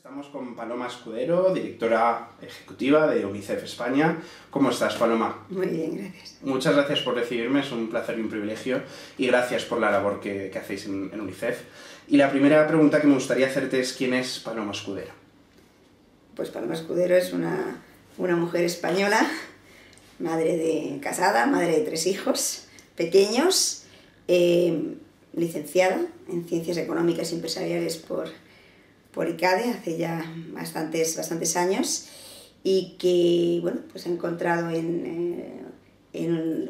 Estamos con Paloma Escudero, directora ejecutiva de UNICEF España. ¿Cómo estás, Paloma? Muy bien, gracias. Muchas gracias por recibirme, es un placer y un privilegio, y gracias por la labor que hacéis en UNICEF. Y la primera pregunta que me gustaría hacerte es ¿quién es Paloma Escudero? Pues Paloma Escudero es una mujer española, casada, madre de 3 hijos pequeños, licenciada en Ciencias Económicas y Empresariales por ICADE hace ya bastantes años, y que bueno, pues ha encontrado en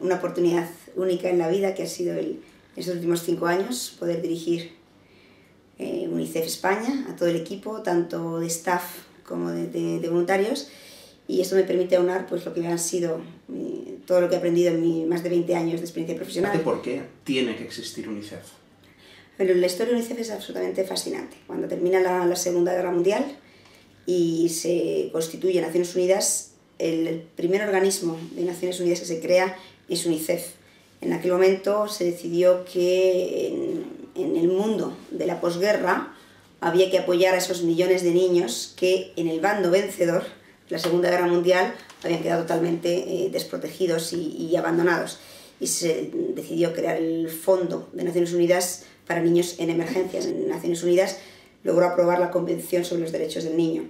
una oportunidad única en la vida, que ha sido estos últimos 5 años poder dirigir UNICEF España, a todo el equipo, tanto de staff como de voluntarios, y esto me permite aunar pues lo que han sido todo lo que he aprendido en mis más de 20 años de experiencia profesional. ¿Por qué tiene que existir UNICEF? Pero la historia de UNICEF es absolutamente fascinante. Cuando termina la Segunda Guerra Mundial y se constituye Naciones Unidas, el primer organismo de Naciones Unidas que se crea es UNICEF. En aquel momento se decidió que en el mundo de la posguerra había que apoyar a esos millones de niños que en el bando vencedor de la Segunda Guerra Mundial habían quedado totalmente desprotegidos y abandonados. Y se decidió crear el Fondo de Naciones Unidas para niños en emergencias. En Naciones Unidas logró aprobar la Convención sobre los Derechos del Niño,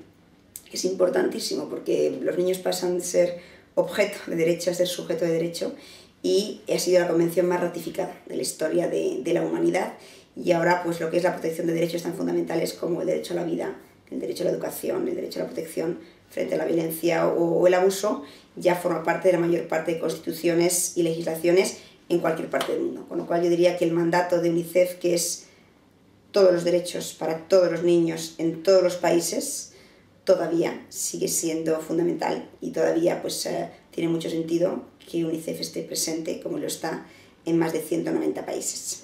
que es importantísimo porque los niños pasan de ser objeto de derecho a ser sujeto de derecho, y ha sido la convención más ratificada de la historia de la humanidad. Y ahora pues lo que es la protección de derechos tan fundamentales como el derecho a la vida, el derecho a la educación, el derecho a la protección frente a la violencia o el abuso, ya forma parte de la mayor parte de constituciones y legislaciones en cualquier parte del mundo. Con lo cual yo diría que el mandato de UNICEF, que es todos los derechos para todos los niños en todos los países, todavía sigue siendo fundamental, y todavía pues tiene mucho sentido que UNICEF esté presente como lo está en más de 190 países.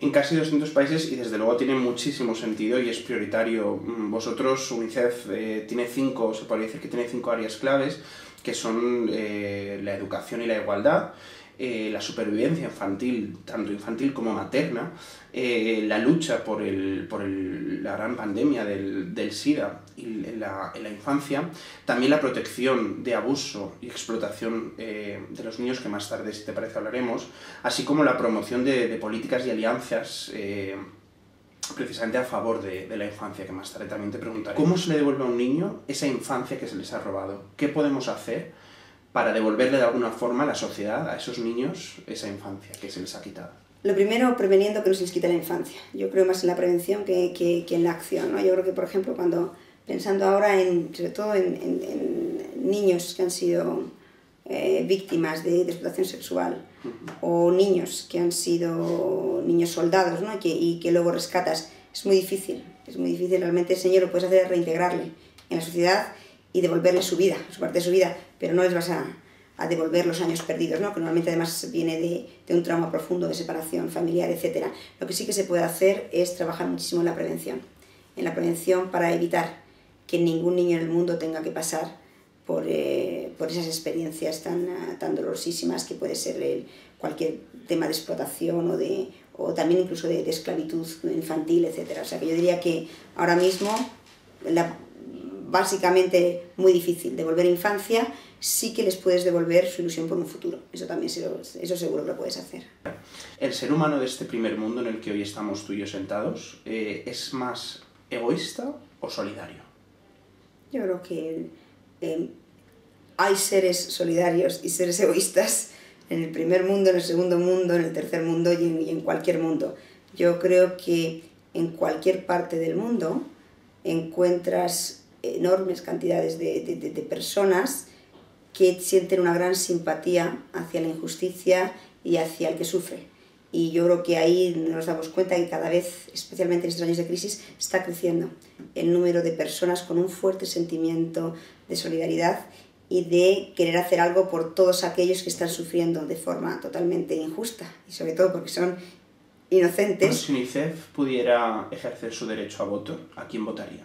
En casi 200 países, y desde luego tiene muchísimo sentido y es prioritario. Vosotros, UNICEF, se podría decir que tiene 5 áreas claves, que son la educación y la igualdad, la supervivencia infantil, tanto infantil como materna, la lucha por la gran pandemia del SIDA en la infancia, también la protección de abuso y explotación de los niños, que más tarde, si te parece, hablaremos, así como la promoción de políticas y alianzas precisamente a favor de la infancia, que más tarde también te preguntaré. ¿Cómo se le devuelve a un niño esa infancia que se les ha robado? ¿Qué podemos hacer para devolverle de alguna forma a la sociedad, a esos niños, esa infancia que se les ha quitado? Lo primero, preveniendo que no se les quite la infancia. Yo creo más en la prevención que en la acción, ¿no? Yo creo que, por ejemplo, pensando ahora sobre todo en niños que han sido víctimas de explotación sexual, o niños que han sido niños soldados, ¿no? y que luego rescatas, es muy difícil realmente. Ese niño lo puedes hacer es reintegrarle en la sociedad y devolverle su vida, su parte de su vida, pero no les vas a devolver los años perdidos, ¿no? Que normalmente además viene de un trauma profundo de separación familiar, etc. Lo que sí que se puede hacer es trabajar muchísimo en la prevención para evitar que ningún niño en el mundo tenga que pasar por esas experiencias tan dolorosísimas que puede ser cualquier tema de explotación o también incluso de esclavitud infantil, etc. O sea que yo diría que ahora mismo básicamente muy difícil devolver infancia. Sí que les puedes devolver su ilusión por un futuro, eso también eso seguro que lo puedes hacer. ¿El ser humano de este primer mundo en el que hoy estamos tú y yo sentados es más egoísta o solidario? Yo creo que hay seres solidarios y seres egoístas en el primer mundo, en el segundo mundo, en el tercer mundo y en cualquier mundo. Yo creo que en cualquier parte del mundo encuentras enormes cantidades de personas que sienten una gran simpatía hacia la injusticia y hacia el que sufre. Y yo creo que ahí nos damos cuenta que cada vez, especialmente en estos años de crisis, está creciendo el número de personas con un fuerte sentimiento de solidaridad y de querer hacer algo por todos aquellos que están sufriendo de forma totalmente injusta, y sobre todo porque son inocentes. Bueno, si UNICEF pudiera ejercer su derecho a voto, ¿a quién votaría?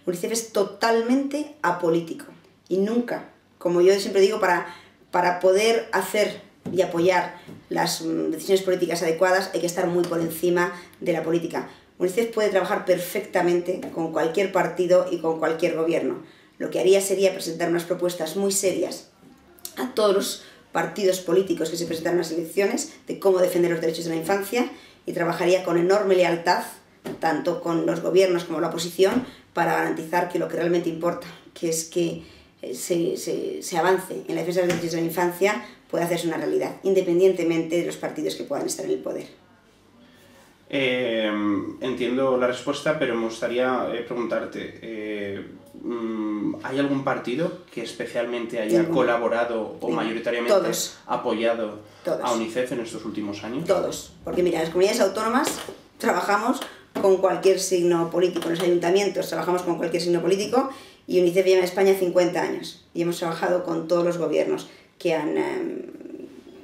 UNICEF es totalmente apolítico, y nunca, como yo siempre digo, para poder hacer y apoyar las decisiones políticas adecuadas hay que estar muy por encima de la política. UNICEF puede trabajar perfectamente con cualquier partido y con cualquier gobierno. Lo que haría sería presentar unas propuestas muy serias a todos los partidos políticos que se presentan en las elecciones de cómo defender los derechos de la infancia, y trabajaría con enorme lealtad tanto con los gobiernos como la oposición para garantizar que lo que realmente importa, que es que se avance en la defensa de los derechos de la infancia, puede hacerse una realidad, independientemente de los partidos que puedan estar en el poder. Entiendo la respuesta, pero me gustaría preguntarte, ¿hay algún partido que especialmente haya colaborado o mayoritariamente apoyado a UNICEF en estos últimos años? Todos, porque mira, las comunidades autónomas trabajamos con cualquier signo político, en los ayuntamientos trabajamos con cualquier signo político, y UNICEF lleva en España 50 años y hemos trabajado con todos los gobiernos que han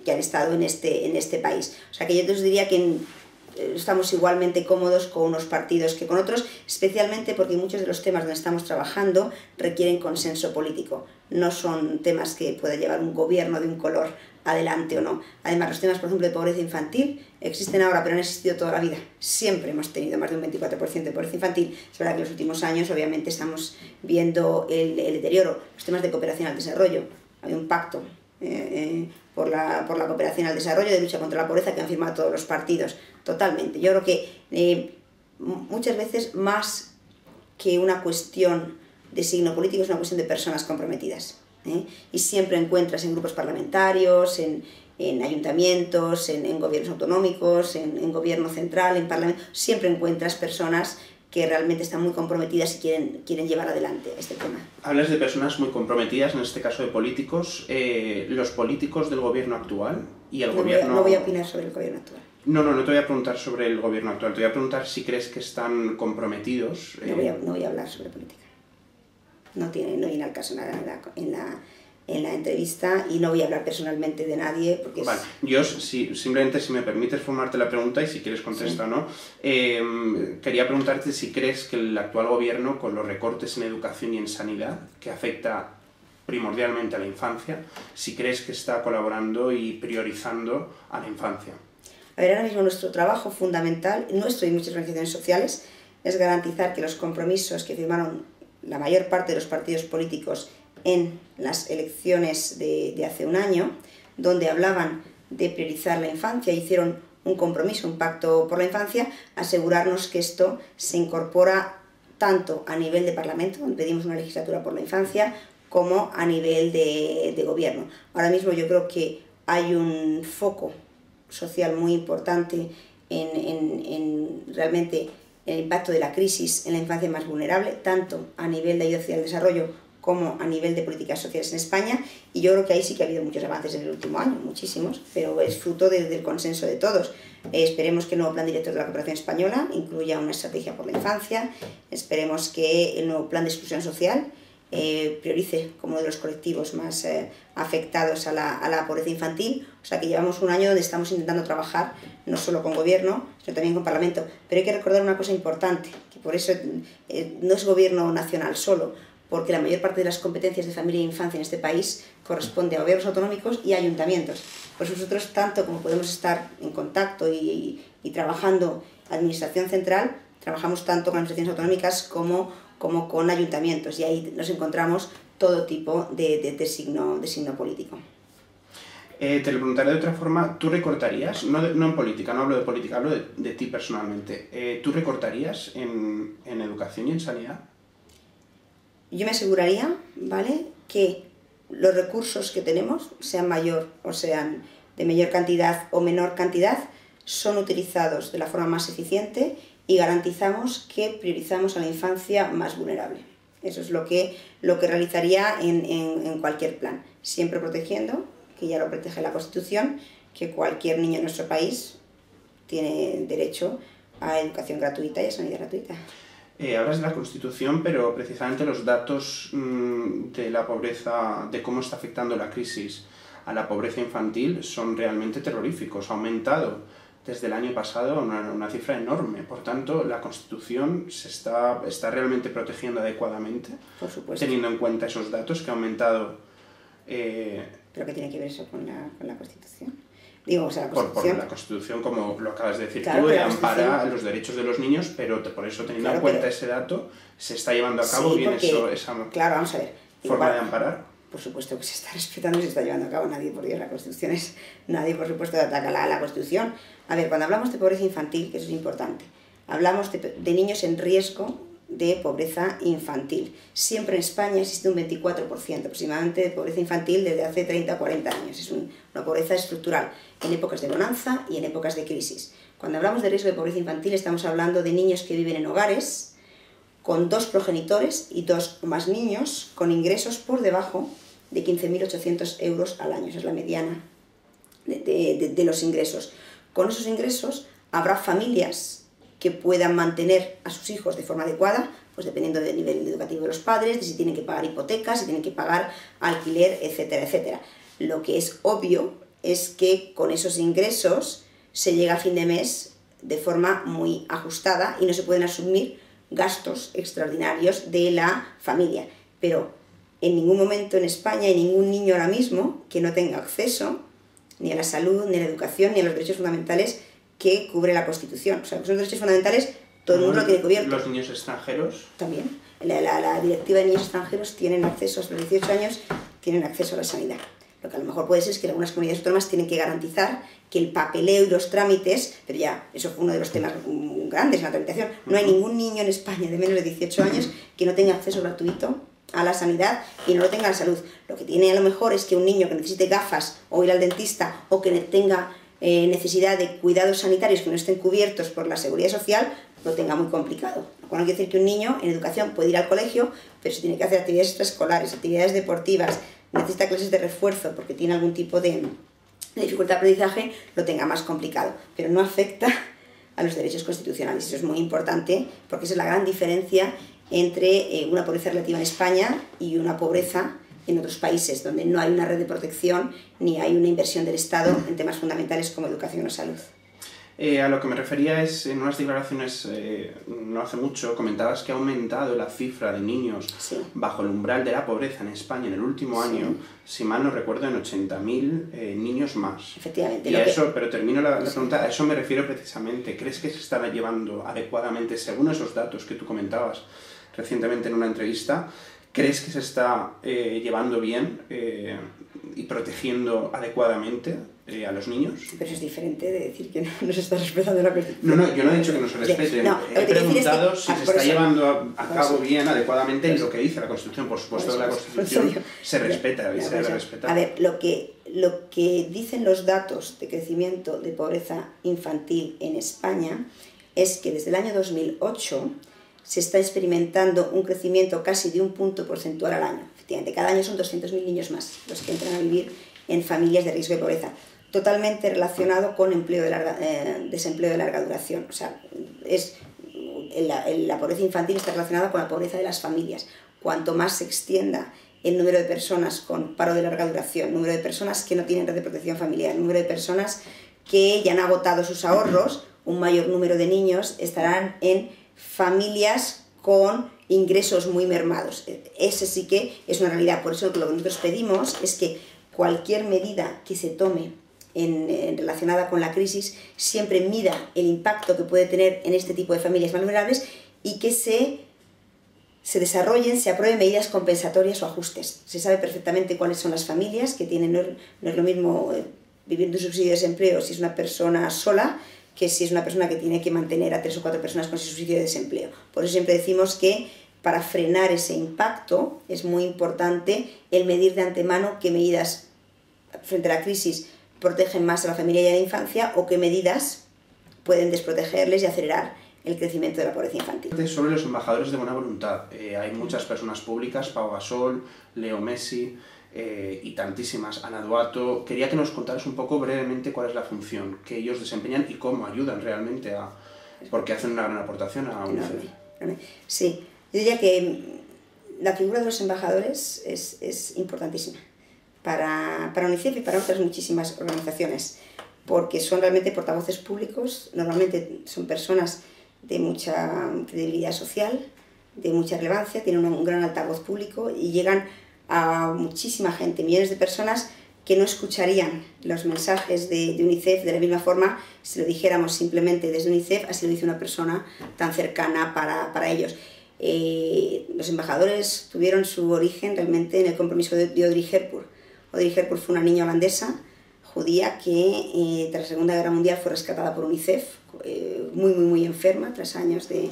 estado en este país. O sea que yo te diría que estamos igualmente cómodos con unos partidos que con otros, especialmente porque muchos de los temas donde estamos trabajando requieren consenso político. No son temas que pueda llevar un gobierno de un color adelante o no. Además, los temas, por ejemplo, de pobreza infantil existen ahora, pero han existido toda la vida. Siempre hemos tenido más de un 24% de pobreza infantil. Es verdad que en los últimos años, obviamente, estamos viendo el deterioro. Los temas de cooperación al desarrollo. Hay un pacto por la cooperación al desarrollo, de lucha contra la pobreza, que han firmado todos los partidos. Totalmente. Yo creo que muchas veces, más que una cuestión de signo político, es una cuestión de personas comprometidas. Y siempre encuentras en grupos parlamentarios, en ayuntamientos, en gobiernos autonómicos, en gobierno central, en parlamento, siempre encuentras personas que realmente están muy comprometidas y quieren llevar adelante este tema. Hablas de personas muy comprometidas, en este caso de políticos. ¿Los políticos del gobierno actual y el gobierno...? No voy a opinar sobre el gobierno actual. No te voy a preguntar sobre el gobierno actual, te voy a preguntar si crees que están comprometidos. No voy a hablar sobre política. No viene al caso nada en la entrevista, y no voy a hablar personalmente de nadie. Porque vale, yo simplemente, si me permites formarte la pregunta y si quieres contesta o no, quería preguntarte si crees que el actual gobierno, con los recortes en educación y en sanidad, que afecta primordialmente a la infancia, si crees que está colaborando y priorizando a la infancia. A ver, ahora mismo nuestro trabajo fundamental, nuestro y muchas organizaciones sociales, es garantizar que los compromisos que firmaron la mayor parte de los partidos políticos en las elecciones de hace un año, donde hablaban de priorizar la infancia, hicieron un compromiso, un pacto por la infancia, asegurarnos que esto se incorpora tanto a nivel de Parlamento, donde pedimos una legislatura por la infancia, como a nivel de gobierno. Ahora mismo yo creo que hay un foco social muy importante en realmente el impacto de la crisis en la infancia más vulnerable, tanto a nivel de ayuda social al desarrollo como a nivel de políticas sociales en España, y yo creo que ahí sí que ha habido muchos avances en el último año, muchísimos, pero es fruto del consenso de todos. Esperemos que el nuevo Plan Director de la Cooperación Española incluya una estrategia por la infancia, esperemos que el nuevo Plan de Exclusión Social priorice como uno de los colectivos más afectados a la pobreza infantil. O sea que llevamos un año donde estamos intentando trabajar no solo con gobierno, sino también con Parlamento. Pero hay que recordar una cosa importante, que por eso no es gobierno nacional solo, porque la mayor parte de las competencias de familia e infancia en este país corresponde a gobiernos autonómicos y a ayuntamientos. Por eso nosotros, tanto como podemos estar en contacto y trabajando administración central, trabajamos tanto con administraciones autonómicas como con ayuntamientos, y ahí nos encontramos todo tipo de signo político. Te lo preguntaré de otra forma. ¿Tú recortarías, no en política, no hablo de política, hablo de ti personalmente, ¿tú recortarías en educación y en sanidad? Yo me aseguraría, ¿vale?, que los recursos que tenemos, sean mayor o sean de mayor cantidad o menor cantidad, son utilizados de la forma más eficiente y garantizamos que priorizamos a la infancia más vulnerable. Eso es lo que realizaría en cualquier plan, siempre protegiendo, que ya lo protege la Constitución, que cualquier niño en nuestro país tiene derecho a educación gratuita y a sanidad gratuita. Hablas de la Constitución, pero precisamente los datos de la pobreza, de cómo está afectando la crisis a la pobreza infantil, son realmente terroríficos. Ha aumentado desde el año pasado una cifra enorme. Por tanto, la Constitución se está realmente protegiendo adecuadamente, por supuesto, teniendo en cuenta esos datos que ha aumentado. ¿Pero qué tiene que ver eso con la Constitución? Digo, o sea, la Por Constitución. la Constitución, como lo acabas de decir Claro, tú, pero la ampara los derechos de los niños, pero por eso, teniendo en cuenta ese dato, se está llevando a cabo Sí, bien porque, esa claro, vamos a ver. forma de amparar. Por supuesto que se está respetando y se está llevando a cabo. Nadie, por Dios, la Constitución es... Nadie, por supuesto, ataca la Constitución. A ver, cuando hablamos de pobreza infantil, que eso es importante, hablamos de niños en riesgo de pobreza infantil. Siempre en España existe un 24% aproximadamente de pobreza infantil desde hace 30 o 40 años. Es una pobreza estructural, en épocas de bonanza y en épocas de crisis. Cuando hablamos de riesgo de pobreza infantil estamos hablando de niños que viven en hogares con 2 progenitores y 2 o más niños con ingresos por debajo de 15.800 euros al año. Esa es la mediana de los ingresos. Con esos ingresos habrá familias que puedan mantener a sus hijos de forma adecuada, pues dependiendo del nivel educativo de los padres, de si tienen que pagar hipotecas, si tienen que pagar alquiler, etcétera, etcétera. Lo que es obvio es que con esos ingresos se llega a fin de mes de forma muy ajustada y no se pueden asumir gastos extraordinarios de la familia. Pero en ningún momento en España hay ningún niño ahora mismo que no tenga acceso ni a la salud, ni a la educación, ni a los derechos fundamentales que cubre la Constitución. O sea, que son derechos fundamentales, todo el mundo lo tiene cubierto. ¿Los niños extranjeros? También. La directiva de niños extranjeros tienen acceso, hasta los 18 años, tienen acceso a la sanidad. Lo que a lo mejor puede ser es que algunas comunidades autónomas tienen que garantizar que el papeleo y los trámites, pero ya, eso fue uno de los temas grandes en la tramitación, no hay ningún niño en España de menos de 18 años que no tenga acceso gratuito a la sanidad y no lo tenga a la salud. Lo que tiene a lo mejor es que un niño que necesite gafas o ir al dentista o que tenga necesidad de cuidados sanitarios que no estén cubiertos por la seguridad social, lo tenga muy complicado. Lo cual no quiere decir que un niño en educación puede ir al colegio, pero si tiene que hacer actividades extraescolares, actividades deportivas, necesita clases de refuerzo porque tiene algún tipo de dificultad de aprendizaje, lo tenga más complicado. Pero no afecta a los derechos constitucionales. Eso es muy importante porque esa es la gran diferencia entre una pobreza relativa en España y una pobreza en otros países donde no hay una red de protección ni hay una inversión del Estado en temas fundamentales como educación o salud. A lo que me refería es, en unas declaraciones no hace mucho, comentabas que ha aumentado la cifra de niños bajo el umbral de la pobreza en España en el último año, si mal no recuerdo, en 80.000 niños más. Efectivamente. Y a eso, pero termino la pregunta, a eso me refiero precisamente. ¿Crees que se están llevando adecuadamente, según esos datos que tú comentabas recientemente en una entrevista, crees que se está llevando bien y protegiendo adecuadamente a los niños? Pero es diferente de decir que no se está respetando la Constitución. No, yo no he dicho que no se respete. He preguntado si se está llevando a cabo bien, adecuadamente, lo que dice la Constitución. Por supuesto, la Constitución se respeta y se debe respetar. A ver, lo que dicen los datos de crecimiento de pobreza infantil en España es que desde el año 2008 se está experimentando un crecimiento casi de 1 punto porcentual al año. Efectivamente, cada año son 200.000 niños más los que entran a vivir en familias de riesgo de pobreza, totalmente relacionado con desempleo de larga duración. O sea, la pobreza infantil está relacionada con la pobreza de las familias. Cuanto más se extienda el número de personas con paro de larga duración, número de personas que no tienen red de protección familiar, número de personas que ya han agotado sus ahorros, un mayor número de niños estarán en familias con ingresos muy mermados. Ese sí que es una realidad. Por eso lo que nosotros pedimos es que cualquier medida que se tome relacionada con la crisis siempre mida el impacto que puede tener en este tipo de familias más vulnerables y que se desarrollen, se aprueben medidas compensatorias o ajustes. Se sabe perfectamente cuáles son las familias que tienen, no es lo mismo vivir de un subsidio de desempleo si es una persona sola que si es una persona que tiene que mantener a 3 o 4 personas con ese subsidio de desempleo. Por eso siempre decimos que para frenar ese impacto es muy importante el medir de antemano qué medidas frente a la crisis protegen más a la familia y a la infancia o qué medidas pueden desprotegerles y acelerar el crecimiento de la pobreza infantil. Sobre los embajadores de buena voluntad, hay muchas personas públicas, Pau Gasol, Leo Messi y tantísimas, Ana Duato. Quería que nos contaras un poco brevemente cuál es la función que ellos desempeñan y cómo ayudan realmente porque hacen una gran aportación a UNICEF. Sí, yo diría que la figura de los embajadores es importantísima para UNICEF y para otras muchísimas organizaciones, porque son realmente portavoces públicos, normalmente son personas de mucha credibilidad social, de mucha relevancia, tienen un gran altavoz público y llegan a muchísima gente, millones de personas que no escucharían los mensajes de UNICEF de la misma forma si lo dijéramos simplemente desde UNICEF, así lo dice una persona tan cercana para ellos. Los embajadores tuvieron su origen realmente en el compromiso de Audrey Hepburn. Audrey Hepburn fue una niña holandesa, judía, que tras la Segunda Guerra Mundial fue rescatada por UNICEF, muy enferma, tras años de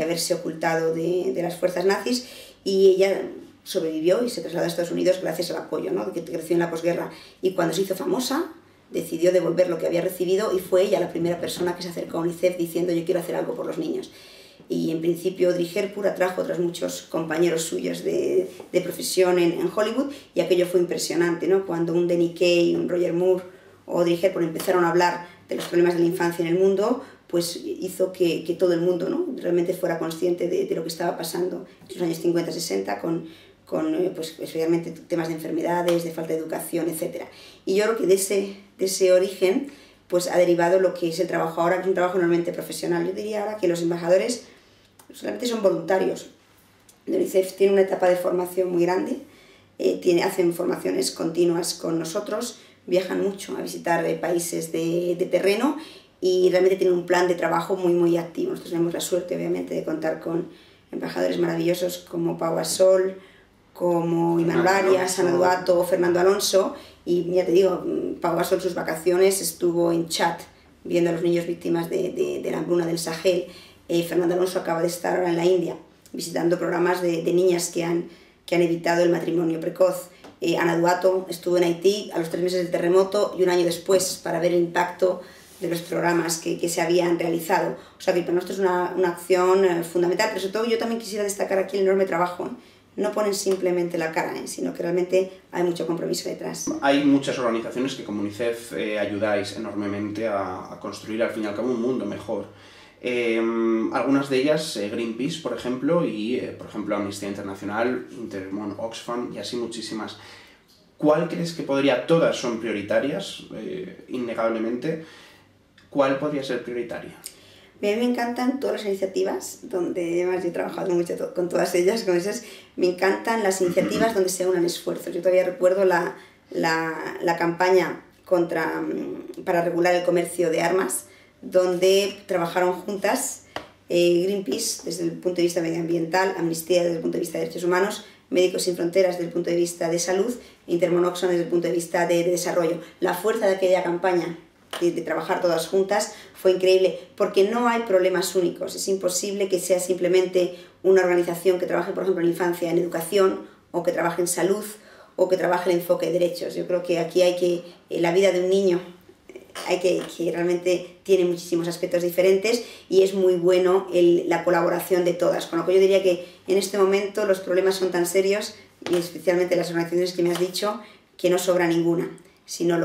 haberse ocultado de las fuerzas nazis, y ella sobrevivió y se trasladó a Estados Unidos gracias al apoyo, ¿no?, que creció en la posguerra. Y cuando se hizo famosa, decidió devolver lo que había recibido y fue ella la primera persona que se acercó a UNICEF diciendo: yo quiero hacer algo por los niños. Y en principio Audrey Hepburn atrajo a otros muchos compañeros suyos de profesión en Hollywood, y aquello fue impresionante, ¿no? Cuando un Danny Kaye, un Roger Moore o Audrey Hepburn empezaron a hablar de los problemas de la infancia en el mundo, pues hizo que todo el mundo, ¿no?, realmente fuera consciente de lo que estaba pasando en los años 50-60 con pues, especialmente temas de enfermedades, de falta de educación, etc. Y yo creo que de ese origen pues ha derivado lo que es el trabajo ahora, que es un trabajo normalmente profesional. Yo diría ahora que los embajadores solamente son voluntarios. UNICEF tiene una etapa de formación muy grande, hacen formaciones continuas con nosotros, viajan mucho a visitar países de terreno y realmente tienen un plan de trabajo muy activo. Nosotros tenemos la suerte, obviamente, de contar con embajadores maravillosos como Pau Gasol, como Iman Varias, Ana Duato, Fernando Alonso, y ya te digo, Pau Gasol sus vacaciones estuvo en Chad viendo a los niños víctimas de la hambruna del Sahel. Fernando Alonso acaba de estar ahora en la India visitando programas de niñas que han evitado el matrimonio precoz. Ana Duato estuvo en Haití a los 3 meses del terremoto y un año después para ver el impacto de los programas que se habían realizado. O sea que para nosotros es una acción fundamental, pero sobre todo yo también quisiera destacar aquí el enorme trabajo. No ponen simplemente la cara, sino que realmente hay mucho compromiso detrás. Hay muchas organizaciones que como UNICEF ayudáis enormemente a construir al fin y al cabo un mundo mejor. Algunas de ellas, Greenpeace, por ejemplo, y por ejemplo Amnistía Internacional, Intermon, Oxfam y así muchísimas. ¿Cuál crees que podría? Todas son prioritarias, innegablemente. ¿Cuál podría ser prioritaria? A mí me encantan todas las iniciativas, donde además yo he trabajado mucho con todas ellas, con esas. Me encantan las iniciativas donde se unan esfuerzos. Yo todavía recuerdo la campaña para regular el comercio de armas, donde trabajaron juntas Greenpeace desde el punto de vista medioambiental, Amnistía desde el punto de vista de derechos humanos, Médicos Sin Fronteras desde el punto de vista de salud, Intermon Oxfam desde el punto de vista de desarrollo. La fuerza de aquella campaña, de trabajar todas juntas, fue increíble, porque no hay problemas únicos. Es imposible que sea simplemente una organización que trabaje, por ejemplo, en infancia, en educación, o que trabaje en salud, o que trabaje el enfoque de derechos. Yo creo que aquí la vida de un niño que realmente tiene muchísimos aspectos diferentes, y es muy bueno la colaboración de todas. Con lo que yo diría que en este momento los problemas son tan serios, y especialmente las organizaciones que me has dicho, que no sobra ninguna, sino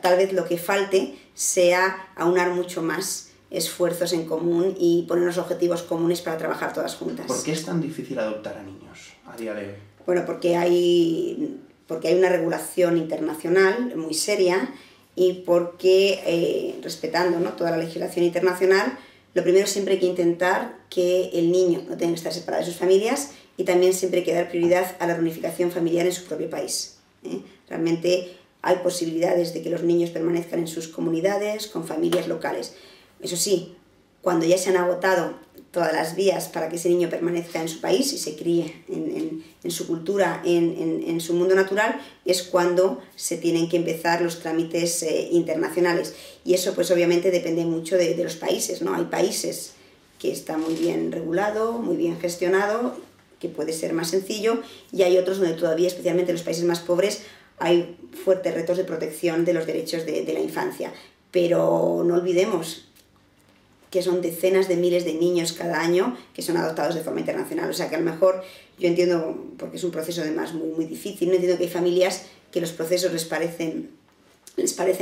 tal vez lo que falte sea aunar mucho más esfuerzos en común y ponernos objetivos comunes para trabajar todas juntas. ¿Por qué es tan difícil adoptar a niños a día de hoy? Bueno, porque hay una regulación internacional muy seria, y porque, respetando, ¿no?, toda la legislación internacional, lo primero siempre hay que intentar que el niño no tenga que estar separado de sus familias, y también siempre hay que dar prioridad a la reunificación familiar en su propio país. Realmente hay posibilidades de que los niños permanezcan en sus comunidades, con familias locales. Eso sí, cuando ya se han agotado todas las vías para que ese niño permanezca en su país y se críe en su cultura, en su mundo natural, es cuando se tienen que empezar los trámites internacionales. Y eso pues obviamente depende mucho de los países, ¿no? Hay países que está muy bien regulado, muy bien gestionado, que puede ser más sencillo, y hay otros donde todavía, especialmente en los países más pobres, hay fuertes retos de protección de los derechos de la infancia. Pero no olvidemos que son decenas de miles de niños cada año que son adoptados de forma internacional. O sea que a lo mejor, yo entiendo, porque es un proceso además muy difícil, no entiendo que hay familias que los procesos les parecen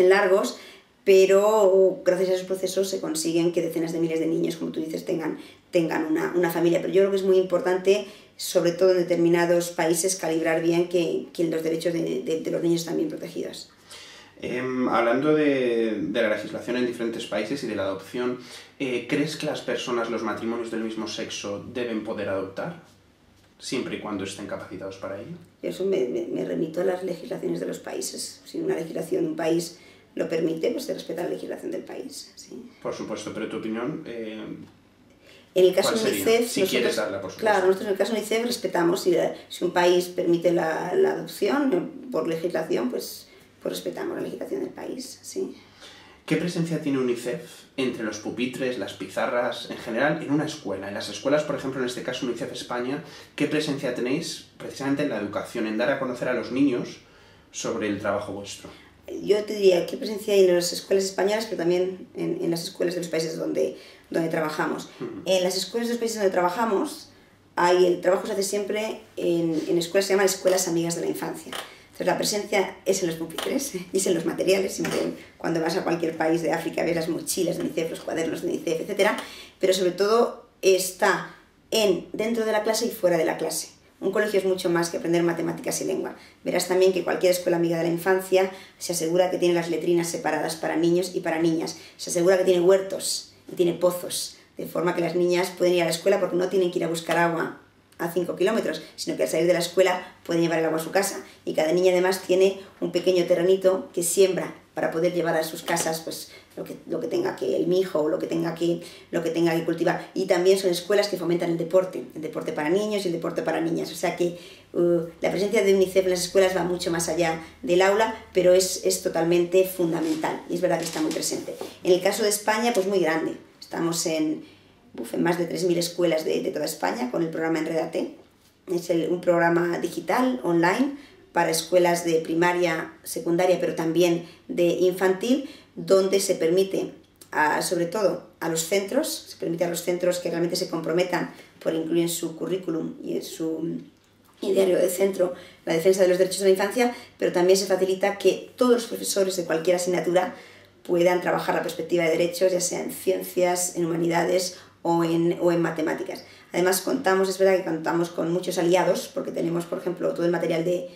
largos, pero gracias a esos procesos se consiguen que decenas de miles de niños, como tú dices, tengan una familia. Pero yo creo que es muy importante, sobre todo en determinados países, calibrar bien que los derechos de los niños están bien protegidos. Hablando de la legislación en diferentes países y de la adopción, ¿crees que las personas, los matrimonios del mismo sexo, deben poder adoptar? siempre y cuando estén capacitados para ello? Eso me remito a las legislaciones de los países. Si una legislación de un país lo permite, pues se respeta la legislación del país. ¿Sí? Por supuesto, pero tu opinión... En el caso de UNICEF, si quieres darla, por supuesto. Claro, nosotros en el caso de UNICEF respetamos, si un país permite la adopción por legislación, pues respetamos la legislación del país. ¿Sí? ¿Qué presencia tiene UNICEF entre los pupitres, las pizarras, en general, en una escuela? En las escuelas, por ejemplo, en este caso UNICEF España, ¿qué presencia tenéis precisamente en la educación, en dar a conocer a los niños sobre el trabajo vuestro? Yo te diría qué presencia hay en las escuelas españolas, pero también en las escuelas de los países donde trabajamos. En las escuelas de los países donde trabajamos, el trabajo se hace siempre en escuelas que se llaman escuelas amigas de la infancia. Entonces la presencia es en los pupitres y es en los materiales. Siempre cuando vas a cualquier país de África ves las mochilas de UNICEF, los cuadernos de UNICEF, etc. Pero sobre todo está dentro de la clase y fuera de la clase. Un colegio es mucho más que aprender matemáticas y lengua. Verás también que cualquier escuela amiga de la infancia se asegura que tiene las letrinas separadas para niños y para niñas. Se asegura que tiene huertos y tiene pozos, de forma que las niñas pueden ir a la escuela porque no tienen que ir a buscar agua a 5 kilómetros, sino que al salir de la escuela pueden llevar el agua a su casa. Y cada niña además tiene un pequeño terrenito que siembra para poder llevar a sus casas pues, lo que tenga que el mijo o lo que tenga que cultivar. Y también son escuelas que fomentan el deporte para niños y el deporte para niñas. O sea que la presencia de UNICEF en las escuelas va mucho más allá del aula, pero es totalmente fundamental y es verdad que está muy presente. En el caso de España, pues muy grande. Estamos en más de 3.000 escuelas de toda España con el programa Enrédate. Es un programa digital, online, para escuelas de primaria, secundaria, pero también de infantil, donde se permite, sobre todo a los centros, que realmente se comprometan por incluir en su currículum y en su ideario de centro la defensa de los derechos de la infancia, pero también se facilita que todos los profesores de cualquier asignatura puedan trabajar la perspectiva de derechos, ya sea en ciencias, en humanidades o en matemáticas. Además es verdad que contamos con muchos aliados, porque tenemos, por ejemplo, todo el material de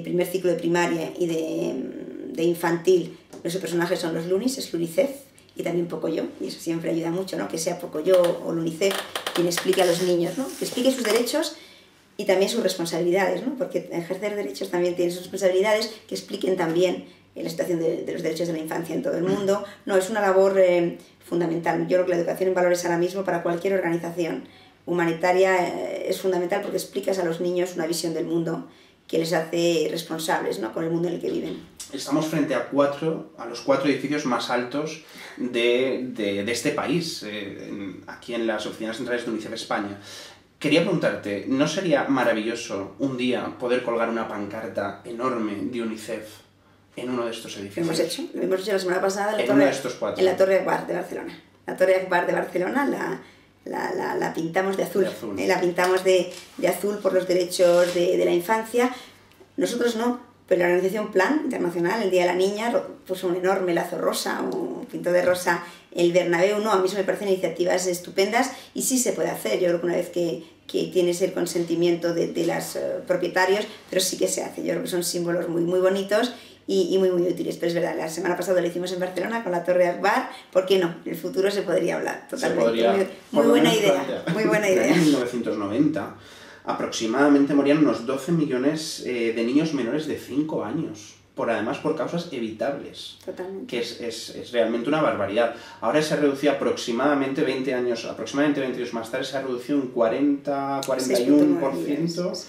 primer ciclo de primaria y de infantil. Nuestros personajes son los Lunis, es UNICEF y también Pocoyo, y eso siempre ayuda mucho, ¿no? Que sea Pocoyo o UNICEF quien explique a los niños, ¿no? Que explique sus derechos y también sus responsabilidades, ¿no? Porque ejercer derechos también tiene sus responsabilidades, que expliquen también la situación de los derechos de la infancia en todo el mundo. No, es una labor fundamental. Yo creo que la educación en valores ahora mismo para cualquier organización humanitaria es fundamental porque explicas a los niños una visión del mundo que les hace responsables, ¿no? Con el mundo en el que viven. Estamos frente a los 4 edificios más altos de este país, aquí en las oficinas centrales de UNICEF España. Quería preguntarte, ¿no sería maravilloso un día poder colgar una pancarta enorme de UNICEF en uno de estos edificios? Lo hemos hecho la semana pasada en uno de estos 4. En la Torre Akbar de Barcelona. La Torre Akbar de Barcelona la pintamos de azul. La pintamos de azul por los derechos de la infancia. Nosotros no, pero la organización Plan Internacional, el Día de la Niña, puso un enorme lazo rosa, o pintó de rosa el Bernabéu. No, a mí eso me parecen iniciativas estupendas y sí se puede hacer. Yo creo que una vez que tienes el consentimiento de los propietarios, pero sí que se hace. Yo creo que son símbolos muy, muy bonitos y muy, muy útiles. Pero es verdad, la semana pasada lo hicimos en Barcelona con la Torre Akbar. ¿Por qué no? En el futuro se podría hablar totalmente. Muy buena idea. Muy buena idea. En 1990 aproximadamente morían unos 12 millones de niños menores de 5 años. Además por causas evitables. Totalmente. Que es realmente una barbaridad. Ahora se ha reducido aproximadamente 20 años más tarde, se ha reducido un 41%.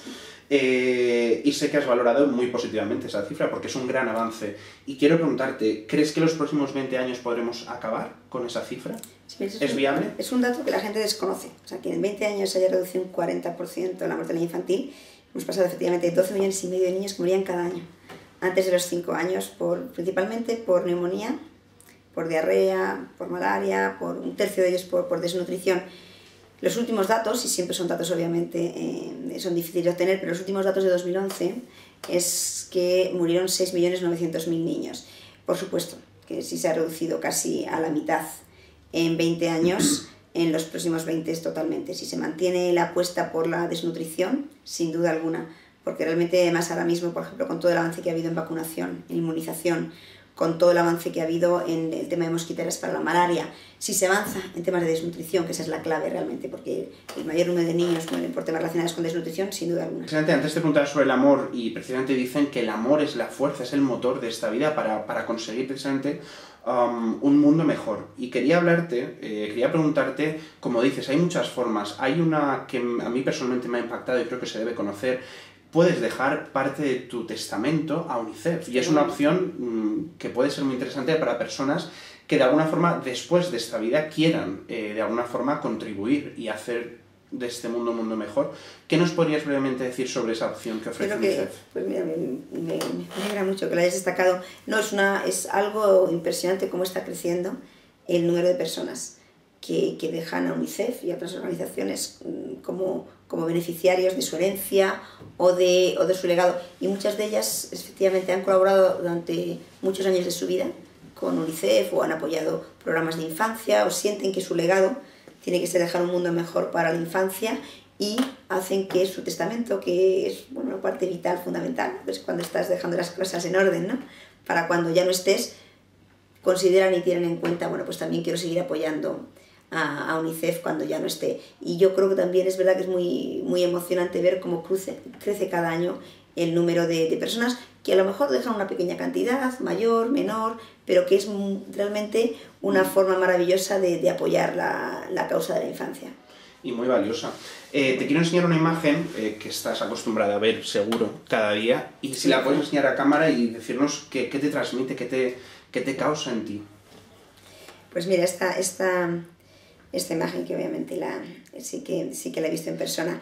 Y sé que has valorado muy positivamente esa cifra porque es un gran avance. Y quiero preguntarte, ¿crees que en los próximos 20 años podremos acabar con esa cifra? Sí, ¿Es viable? Es un dato que la gente desconoce. O sea, que en 20 años se haya reducido un 40% la mortalidad infantil. Hemos pasado efectivamente de 12 millones y medio de niños que morían cada año. Antes de los 5 años, principalmente por neumonía, por diarrea, por malaria, por un tercio de ellos por desnutrición. Los últimos datos, y siempre son datos obviamente, son difíciles de obtener, pero los últimos datos de 2011 es que murieron 6.900.000 niños. Por supuesto, que sí se ha reducido casi a la mitad en 20 años, en los próximos 20 es totalmente. Si se mantiene la apuesta por la desnutrición, sin duda alguna, porque realmente además ahora mismo, por ejemplo, con todo el avance que ha habido en vacunación, en inmunización, con todo el avance que ha habido en el tema de mosquiteras para la malaria. Si se avanza en temas de desnutrición, que esa es la clave realmente, porque el mayor número de niños mueren por temas relacionados con desnutrición, sin duda alguna. Precisamente antes te preguntaba sobre el amor y precisamente dicen que el amor es la fuerza, es el motor de esta vida para conseguir precisamente un mundo mejor. Y quería preguntarte, como dices, hay muchas formas. Hay una que a mí personalmente me ha impactado y creo que se debe conocer. Puedes dejar parte de tu testamento a UNICEF y es una opción que puede ser muy interesante para personas que de alguna forma después de esta vida quieran de alguna forma contribuir y hacer de este mundo un mundo mejor. ¿Qué nos podrías brevemente decir sobre esa opción que ofrece UNICEF? Pues mira, me alegra mucho que lo hayas destacado. No, es algo impresionante cómo está creciendo el número de personas que dejan a UNICEF y a otras organizaciones como beneficiarios de su herencia o de su legado. Y muchas de ellas efectivamente han colaborado durante muchos años de su vida con UNICEF o han apoyado programas de infancia o sienten que su legado tiene que ser dejar un mundo mejor para la infancia y hacen que su testamento, que es una parte vital, fundamental, pues cuando estás dejando las cosas en orden, ¿no? Para cuando ya no estés, consideran y tienen en cuenta, bueno, pues también quiero seguir apoyando a UNICEF cuando ya no esté. Y yo creo que también es verdad que es muy emocionante ver cómo crece cada año el número de personas que a lo mejor dejan una pequeña cantidad, mayor, menor, pero que es realmente una forma maravillosa de apoyar la causa de la infancia. Y muy valiosa. Te quiero enseñar una imagen que estás acostumbrada a ver seguro cada día y si la puedes enseñar a cámara y decirnos qué te transmite, qué te causa en ti. Pues mira, esta imagen que obviamente sí que la he visto en persona,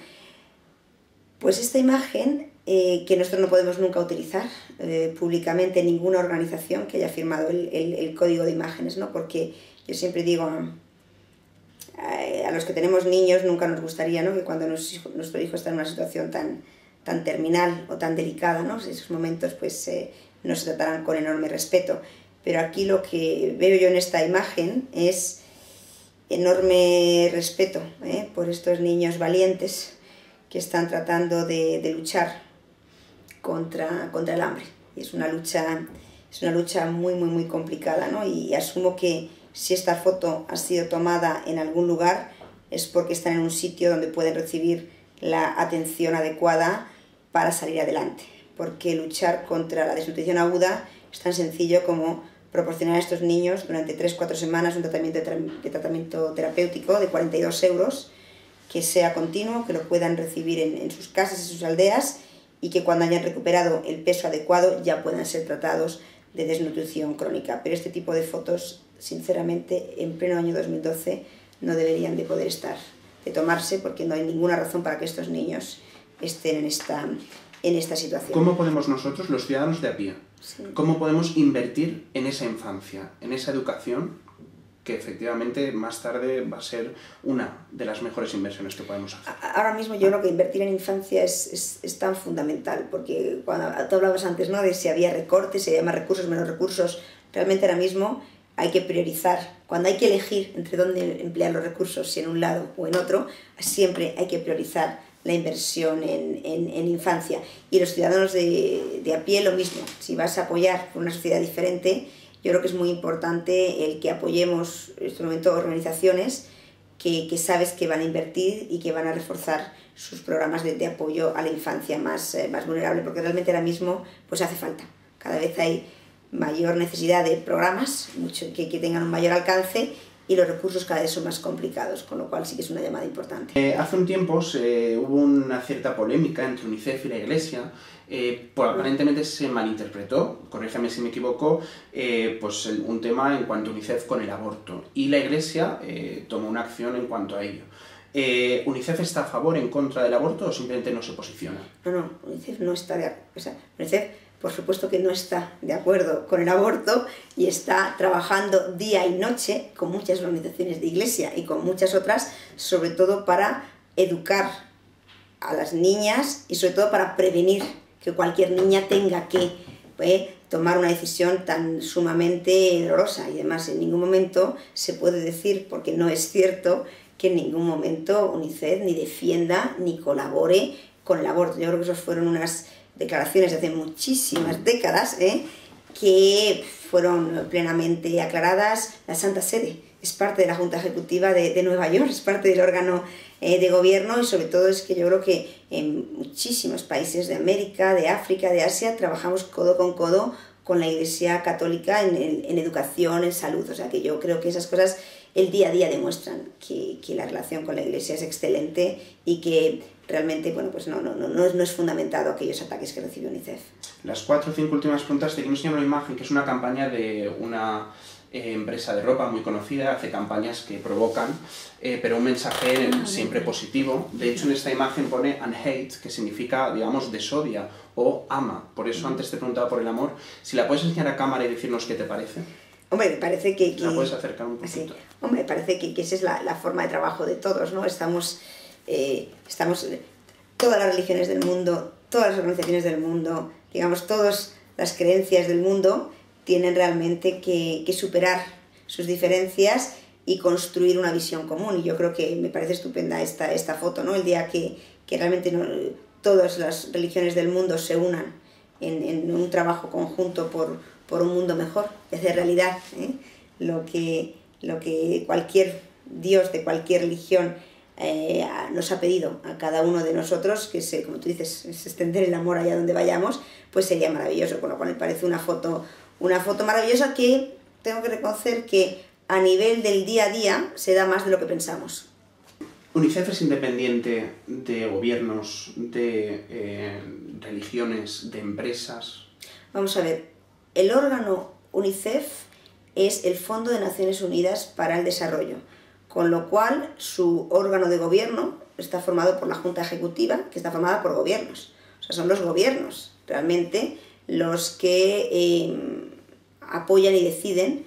pues esta imagen que nosotros no podemos nunca utilizar públicamente en ninguna organización que haya firmado el código de imágenes, ¿no? Porque yo siempre digo a los que tenemos niños nunca nos gustaría, ¿no? Que cuando nuestro hijo está en una situación tan terminal o tan delicada, ¿no? Esos momentos pues no se tratarán con enorme respeto. Pero aquí lo que veo yo en esta imagen es enorme respeto por estos niños valientes que están tratando de luchar contra el hambre. Y es una lucha muy complicada, ¿no? Y asumo que si esta foto ha sido tomada en algún lugar es porque están en un sitio donde pueden recibir la atención adecuada para salir adelante. Porque luchar contra la desnutrición aguda es tan sencillo como proporcionar a estos niños durante 3-4 semanas un tratamiento terapéutico de 42 euros, que sea continuo, que lo puedan recibir en sus casas, en sus aldeas, y que cuando hayan recuperado el peso adecuado ya puedan ser tratados de desnutrición crónica. Pero este tipo de fotos, sinceramente, en pleno año 2012 no deberían de poder tomarse, porque no hay ninguna razón para que estos niños estén en esta situación. ¿Cómo podemos nosotros, los ciudadanos de a pie, cómo podemos invertir en esa infancia, en esa educación, que efectivamente más tarde va a ser una de las mejores inversiones que podemos hacer? Ahora mismo yo creo que invertir en infancia es tan fundamental, porque cuando tú hablabas antes, ¿no?, de si había recortes, si había más recursos, menos recursos, realmente ahora mismo hay que priorizar. Cuando hay que elegir entre dónde emplear los recursos, si en un lado o en otro, siempre hay que priorizar la inversión en infancia. Y los ciudadanos de a pie lo mismo. Si vas a apoyar por una sociedad diferente, yo creo que es muy importante el que apoyemos en este momento organizaciones que sabes que van a invertir y que van a reforzar sus programas de apoyo a la infancia más vulnerable, porque realmente ahora mismo pues hace falta. Cada vez hay mayor necesidad de programas que tengan un mayor alcance y los recursos cada vez son más complicados, con lo cual sí que es una llamada importante. Hace un tiempo hubo una cierta polémica entre UNICEF y la Iglesia, aparentemente se malinterpretó, corrígeme si me equivoco, pues un tema en cuanto a UNICEF con el aborto, y la Iglesia tomó una acción en cuanto a ello. ¿UNICEF está a favor, en contra del aborto o simplemente no se posiciona? No, UNICEF no está de acuerdo. O sea, UNICEF por supuesto que no está de acuerdo con el aborto y está trabajando día y noche con muchas organizaciones de iglesia y con muchas otras, sobre todo para educar a las niñas y sobre todo para prevenir que cualquier niña tenga que tomar una decisión tan sumamente dolorosa. Y además en ningún momento se puede decir, porque no es cierto, que en ningún momento UNICEF ni defienda ni colabore con el aborto. Yo creo que esas fueron unas declaraciones de hace muchísimas décadas que fueron plenamente aclaradas. La Santa Sede es parte de la Junta Ejecutiva de Nueva York, es parte del órgano de gobierno, y sobre todo es que yo creo que en muchísimos países de América, de África, de Asia, trabajamos codo con codo con la Iglesia Católica en educación, en salud. O sea que yo creo que esas cosas el día a día demuestran que la relación con la Iglesia es excelente y que realmente, bueno, pues no es fundamentado aquellos ataques que recibe UNICEF. Las 4 o 5 últimas preguntas te quiero enseñar una imagen que es una campaña de una empresa de ropa muy conocida, hace campañas que provocan, pero un mensaje siempre positivo. De hecho, en esta imagen pone "unhate", que significa, digamos, desodia o ama. Por eso antes te preguntaba por el amor. Si la puedes enseñar a cámara y decirnos qué te parece. Hombre, me parece que... ¿La puedes acercar un poquito? Sí. Hombre, me parece que esa es la forma de trabajo de todos, ¿no? Estamos todas las religiones del mundo, todas las organizaciones del mundo, digamos, todas las creencias del mundo tienen realmente que superar sus diferencias y construir una visión común. Y yo creo que me parece estupenda esta foto, ¿no? El día que realmente todas las religiones del mundo se unan en un trabajo conjunto por un mundo mejor, de hacer realidad lo que cualquier Dios de cualquier religión nos ha pedido a cada uno de nosotros, que es, como tú dices, es extender el amor allá donde vayamos, pues sería maravilloso. Con lo cual me parece una foto maravillosa que tengo que reconocer que a nivel del día a día se da más de lo que pensamos. ¿UNICEF es independiente de gobiernos, de religiones, de empresas? Vamos a ver, el órgano UNICEF es el Fondo de Naciones Unidas para el Desarrollo, con lo cual su órgano de gobierno está formado por la Junta Ejecutiva, que está formada por gobiernos. O sea, son los gobiernos realmente los que apoyan y deciden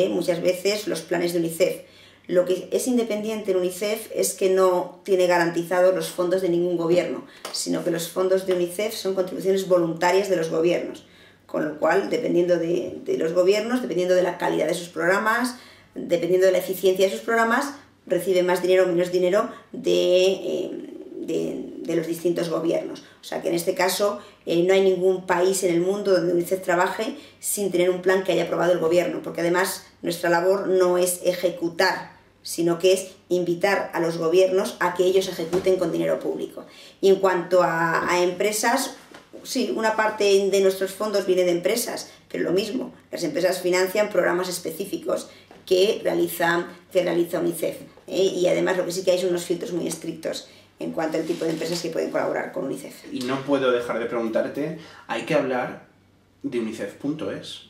muchas veces los planes de UNICEF. Lo que es independiente en UNICEF es que no tiene garantizados los fondos de ningún gobierno, sino que los fondos de UNICEF son contribuciones voluntarias de los gobiernos, con lo cual, dependiendo de los gobiernos, dependiendo de la calidad de sus programas, dependiendo de la eficiencia de sus programas, recibe más dinero o menos dinero de los distintos gobiernos. O sea que en este caso no hay ningún país en el mundo donde UNICEF trabaje sin tener un plan que haya aprobado el gobierno, porque además nuestra labor no es ejecutar, sino que es invitar a los gobiernos a que ellos ejecuten con dinero público. Y en cuanto a empresas, sí, una parte de nuestros fondos viene de empresas, pero lo mismo, las empresas financian programas específicos que realiza UNICEF. Y además lo que sí que hay son unos filtros muy estrictos en cuanto al tipo de empresas que pueden colaborar con UNICEF. Y no puedo dejar de preguntarte, hay que hablar de unicef.es.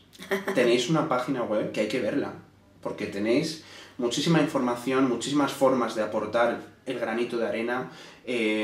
Tenéis una página web que hay que verla, porque tenéis muchísima información, muchísimas formas de aportar el granito de arena,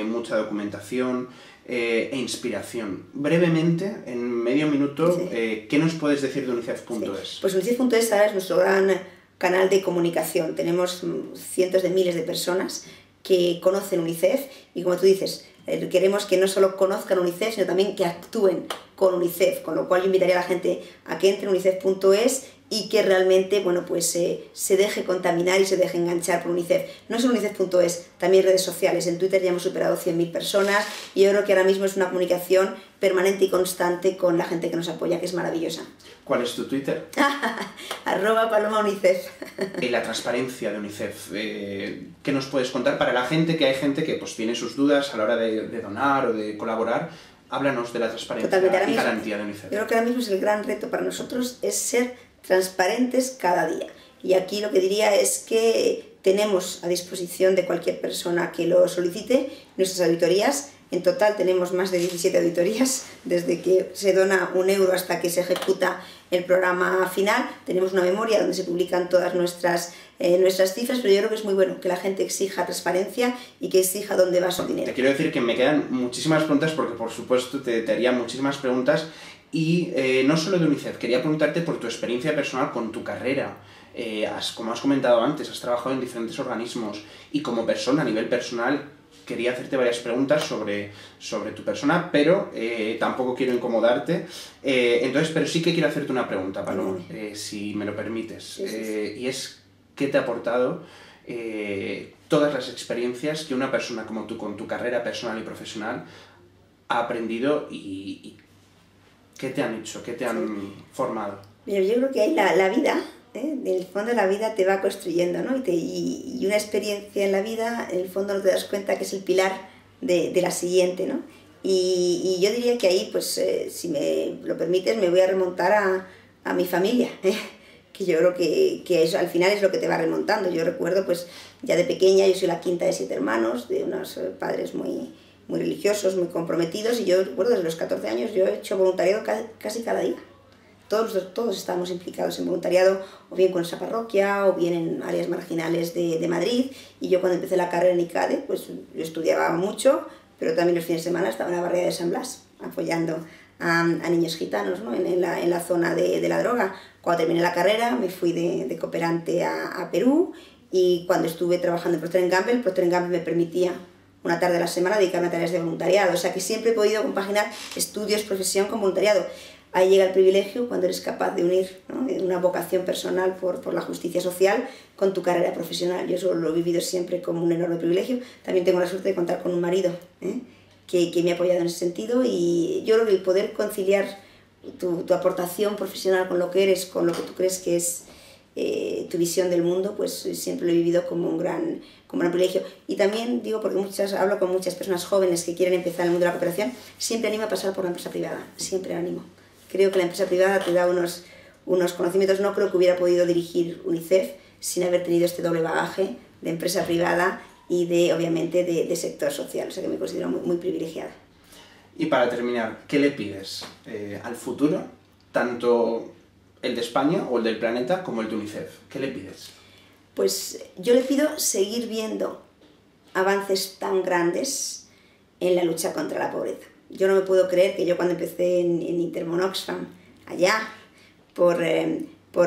mucha documentación e inspiración. Brevemente, en medio minuto, sí. ¿Qué nos puedes decir de unicef.es? Sí. Pues unicef.es ahora es nuestro gran canal de comunicación. Tenemos cientos de miles de personas que conocen UNICEF y, como tú dices, queremos que no solo conozcan UNICEF, sino también que actúen con UNICEF, con lo cual yo invitaría a la gente a que entre en unicef.es y que realmente, bueno, pues se deje contaminar y se deje enganchar por UNICEF. No solo unicef.es, también redes sociales. En Twitter ya hemos superado 100.000 personas y yo creo que ahora mismo es una comunicación permanente y constante con la gente que nos apoya, que es maravillosa. ¿Cuál es tu Twitter? @PalomaUnicef. Y la transparencia de UNICEF, ¿qué nos puedes contar para la gente, que hay gente que pues tiene sus dudas a la hora de donar o de colaborar? Háblanos de la transparencia y garantía de UNICEF. Yo creo que ahora mismo es el gran reto para nosotros, es ser transparentes cada día. Y aquí lo que diría es que tenemos a disposición de cualquier persona que lo solicite nuestras auditorías. En total tenemos más de 17 auditorías, desde que se dona €1 hasta que se ejecuta el programa final. Tenemos una memoria donde se publican todas nuestras cifras, pero yo creo que es muy bueno que la gente exija transparencia y que exija dónde va su dinero. Te quiero decir que me quedan muchísimas preguntas, porque por supuesto te haría muchísimas preguntas, y no solo de UNICEF, quería preguntarte por tu experiencia personal con tu carrera. Como has comentado antes, has trabajado en diferentes organismos, y como persona, a nivel personal, quería hacerte varias preguntas sobre tu persona, pero tampoco quiero incomodarte. Pero sí que quiero hacerte una pregunta, Paloma, si me lo permites. Sí. Y es, ¿qué te ha aportado todas las experiencias que una persona como tú, con tu carrera personal y profesional, ha aprendido y ¿Qué te han hecho? ¿Qué te han formado? Mira, yo creo que hay la vida, en el fondo la vida te va construyendo, ¿no? Y una experiencia en la vida, en el fondo no te das cuenta que es el pilar de la siguiente, ¿no? Y yo diría que ahí, pues, si me lo permites, me voy a remontar a mi familia, que yo creo que eso al final es lo que te va remontando. Yo recuerdo, pues, ya de pequeña, yo soy la quinta de 7 hermanos, de unos padres muy religiosos, muy comprometidos, y yo recuerdo desde los 14 años yo he hecho voluntariado casi cada día. Todos estamos implicados en voluntariado, o bien con esa parroquia, o bien en áreas marginales de Madrid, y yo cuando empecé la carrera en ICADE, pues yo estudiaba mucho, pero también los fines de semana estaba en la barriada de San Blas, apoyando a niños gitanos, ¿no? en la zona de la droga. Cuando terminé la carrera me fui de cooperante a Perú, y cuando estuve trabajando en Procter & Gamble me permitía una tarde a la semana dedicarme a tareas de voluntariado, o sea que siempre he podido compaginar estudios, profesión con voluntariado. Ahí llega el privilegio cuando eres capaz de unir, ¿no? una vocación personal por la justicia social con tu carrera profesional. Yo eso lo he vivido siempre como un enorme privilegio. También tengo la suerte de contar con un marido que me ha apoyado en ese sentido, y yo creo que el poder conciliar tu aportación profesional con lo que eres, con lo que tú crees que es tu visión del mundo, pues siempre lo he vivido como un gran privilegio. Y también digo, porque hablo con muchas personas jóvenes que quieren empezar en el mundo de la cooperación, siempre animo a pasar por la empresa privada, siempre animo. Creo que la empresa privada te da unos conocimientos. No creo que hubiera podido dirigir UNICEF sin haber tenido este doble bagaje de empresa privada y obviamente de sector social, o sea que me considero muy privilegiada. Y para terminar, ¿qué le pides al futuro, tanto el de España o el del planeta como el de UNICEF? ¿Qué le pides? Pues yo le pido seguir viendo avances tan grandes en la lucha contra la pobreza. Yo no me puedo creer que yo cuando empecé en Intermon Oxfam, allá, por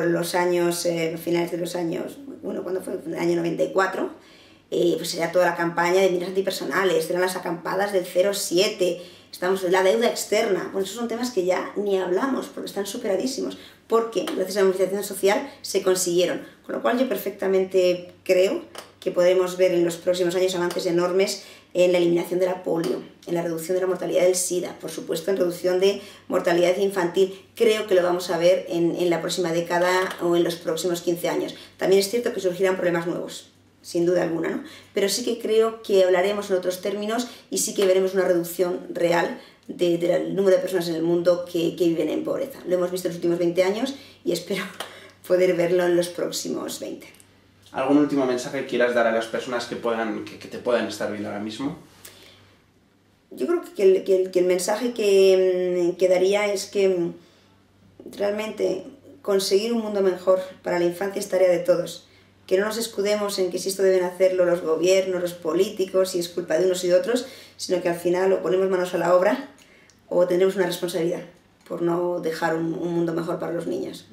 los años, finales de los años, bueno, cuando fue el año 94, pues era toda la campaña de miras antipersonales, eran las acampadas del 07, estamos en la deuda externa. Bueno, esos son temas que ya ni hablamos porque están superadísimos, porque gracias a la movilización social se consiguieron. Con lo cual yo perfectamente creo que podremos ver en los próximos años avances enormes en la eliminación de la polio, en la reducción de la mortalidad del SIDA, por supuesto en reducción de mortalidad infantil. Creo que lo vamos a ver en la próxima década o en los próximos 15 años. También es cierto que surgirán problemas nuevos, sin duda alguna, ¿no? Pero sí que creo que hablaremos en otros términos y sí que veremos una reducción real del número de personas en el mundo que viven en pobreza. Lo hemos visto en los últimos 20 años y espero poder verlo en los próximos 20. ¿Algún último mensaje que quieras dar a las personas que te puedan estar viendo ahora mismo? Yo creo que el mensaje que daría es que realmente conseguir un mundo mejor para la infancia es tarea de todos. Que no nos escudemos en que si esto deben hacerlo los gobiernos, los políticos, y es culpa de unos y de otros, sino que al final o ponemos manos a la obra o tendremos una responsabilidad por no dejar un mundo mejor para los niños.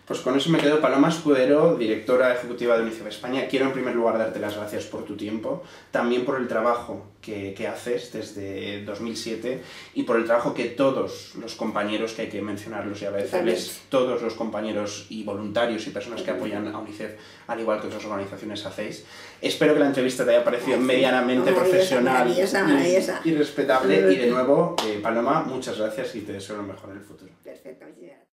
Pues con eso me quedo. Paloma Escudero, directora ejecutiva de UNICEF España. Quiero en primer lugar darte las gracias por tu tiempo, también por el trabajo que haces desde 2007 y por el trabajo que todos los compañeros, que hay que mencionarlos y agradecerles, todos los compañeros y voluntarios y personas que apoyan a UNICEF, al igual que otras organizaciones, hacéis. Espero que la entrevista te haya parecido medianamente profesional y respetable. Y de nuevo, Paloma, muchas gracias y te deseo lo mejor en el futuro. Perfecto, muchas gracias.